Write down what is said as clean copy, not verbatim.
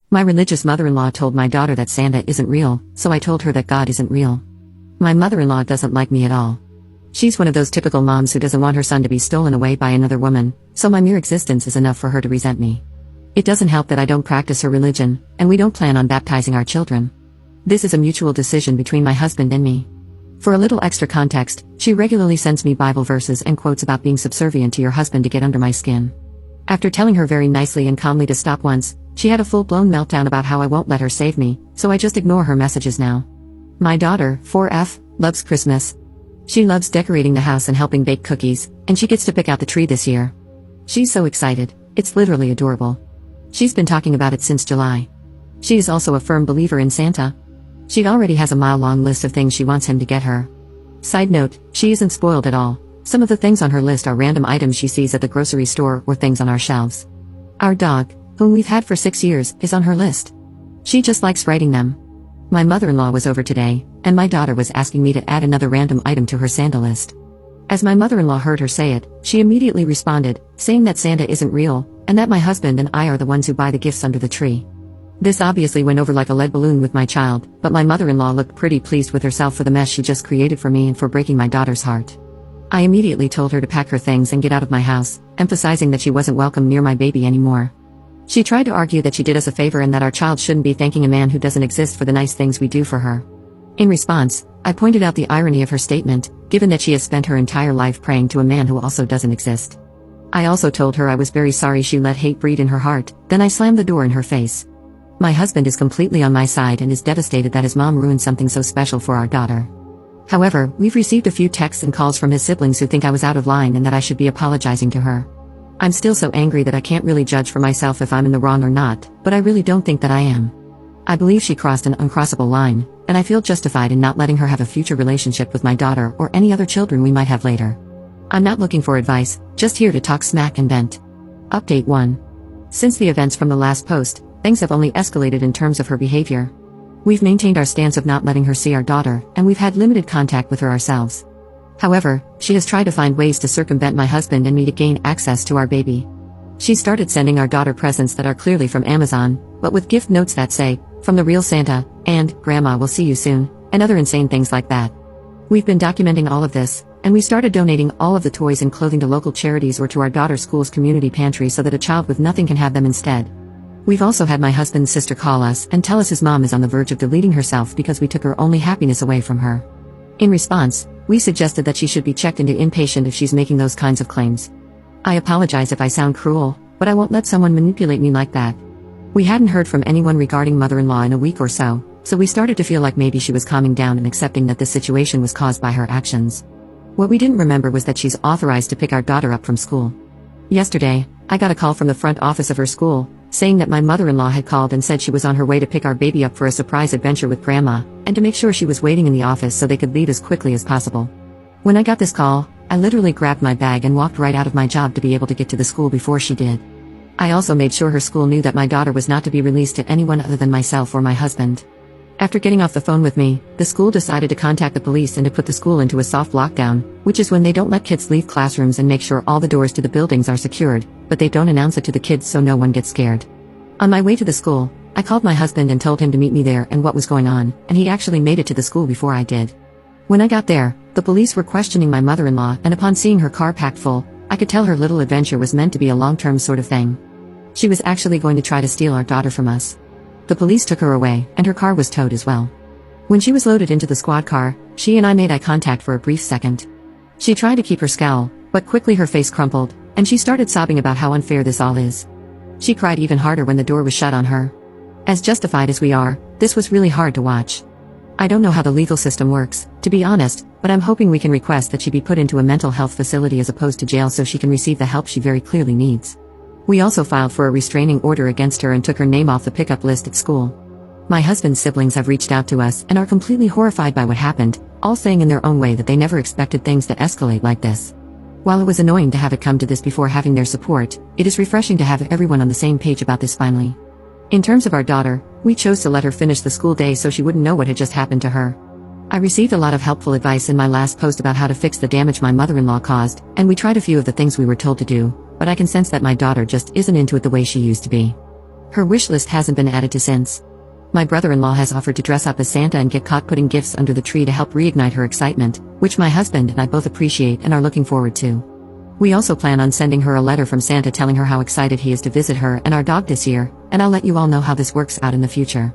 My religious mother-in-law told my daughter that Santa isn't real, so I told her that God isn't real. My mother-in-law doesn't like me at all. She's one of those typical moms who doesn't want her son to be stolen away by another woman, so my mere existence is enough for her to resent me. It doesn't help that I don't practice her religion, and we don't plan on baptizing our children. This is a mutual decision between my husband and me. For a little extra context, she regularly sends me Bible verses and quotes about being subservient to your husband to get under my skin. After telling her very nicely and calmly to stop once, she had a full-blown meltdown about how I won't let her save me, so I just ignore her messages now. My daughter, 4F, loves Christmas. She loves decorating the house and helping bake cookies, and she gets to pick out the tree this year. She's so excited, it's literally adorable. She's been talking about it since July. She is also a firm believer in Santa. She already has a mile-long list of things she wants him to get her. Side note, she isn't spoiled at all. Some of the things on her list are random items she sees at the grocery store or things on our shelves. Our dog, whom we've had for 6 years, is on her list. She just likes writing them. My mother-in-law was over today, and my daughter was asking me to add another random item to her Santa list. As my mother-in-law heard her say it, she immediately responded, saying that Santa isn't real, and that my husband and I are the ones who buy the gifts under the tree. This obviously went over like a lead balloon with my child, but my mother-in-law looked pretty pleased with herself for the mess she just created for me and for breaking my daughter's heart. I immediately told her to pack her things and get out of my house, emphasizing that she wasn't welcome near my baby anymore. She tried to argue that she did us a favor and that our child shouldn't be thanking a man who doesn't exist for the nice things we do for her. In response, I pointed out the irony of her statement, given that she has spent her entire life praying to a man who also doesn't exist. I also told her I was very sorry she let hate breed in her heart, then I slammed the door in her face. My husband is completely on my side and is devastated that his mom ruined something so special for our daughter. However, we've received a few texts and calls from his siblings who think I was out of line and that I should be apologizing to her. I'm still so angry that I can't really judge for myself if I'm in the wrong or not, but I really don't think that I am. I believe she crossed an uncrossable line, and I feel justified in not letting her have a future relationship with my daughter or any other children we might have later. I'm not looking for advice, just here to talk smack and vent. Update 1. Since the events from the last post, things have only escalated in terms of her behavior. We've maintained our stance of not letting her see our daughter, and we've had limited contact with her ourselves. However, she has tried to find ways to circumvent my husband and me to gain access to our baby. She started sending our daughter presents that are clearly from Amazon, but with gift notes that say, "From the real Santa," and "Grandma will see you soon," and other insane things like that. We've been documenting all of this, and we started donating all of the toys and clothing to local charities or to our daughter's school's community pantry so that a child with nothing can have them instead. We've also had my husband's sister call us and tell us his mom is on the verge of deleting herself because we took her only happiness away from her. In response, we suggested that she should be checked into inpatient if she's making those kinds of claims. I apologize if I sound cruel, but I won't let someone manipulate me like that. We hadn't heard from anyone regarding mother-in-law in a week or so we started to feel like maybe she was calming down and accepting that this situation was caused by her actions. What we didn't remember was that she's authorized to pick our daughter up from school. Yesterday, I got a call from the front office of her school, saying that my mother-in-law had called and said she was on her way to pick our baby up for a surprise adventure with Grandma, and to make sure she was waiting in the office so they could leave as quickly as possible. When I got this call, I literally grabbed my bag and walked right out of my job to be able to get to the school before she did. I also made sure her school knew that my daughter was not to be released to anyone other than myself or my husband. After getting off the phone with me, the school decided to contact the police and to put the school into a soft lockdown, which is when they don't let kids leave classrooms and make sure all the doors to the buildings are secured, but they don't announce it to the kids so no one gets scared. On my way to the school, I called my husband and told him to meet me there and what was going on, and he actually made it to the school before I did. When I got there, the police were questioning my mother-in-law, and upon seeing her car packed full, I could tell her little adventure was meant to be a long-term sort of thing. She was actually going to try to steal our daughter from us. The police took her away, and her car was towed as well. When she was loaded into the squad car, she and I made eye contact for a brief second. She tried to keep her scowl, but quickly her face crumpled, and she started sobbing about how unfair this all is. She cried even harder when the door was shut on her. As justified as we are, this was really hard to watch. I don't know how the legal system works, to be honest, but I'm hoping we can request that she be put into a mental health facility as opposed to jail so she can receive the help she very clearly needs. We also filed for a restraining order against her and took her name off the pickup list at school. My husband's siblings have reached out to us and are completely horrified by what happened, all saying in their own way that they never expected things to escalate like this. While it was annoying to have it come to this before having their support, it is refreshing to have everyone on the same page about this finally. In terms of our daughter, we chose to let her finish the school day so she wouldn't know what had just happened to her. I received a lot of helpful advice in my last post about how to fix the damage my mother-in-law caused, and we tried a few of the things we were told to do, but I can sense that my daughter just isn't into it the way she used to be. Her wish list hasn't been added to since. My brother-in-law has offered to dress up as Santa and get caught putting gifts under the tree to help reignite her excitement, which my husband and I both appreciate and are looking forward to. We also plan on sending her a letter from Santa telling her how excited he is to visit her and our dog this year, and I'll let you all know how this works out in the future.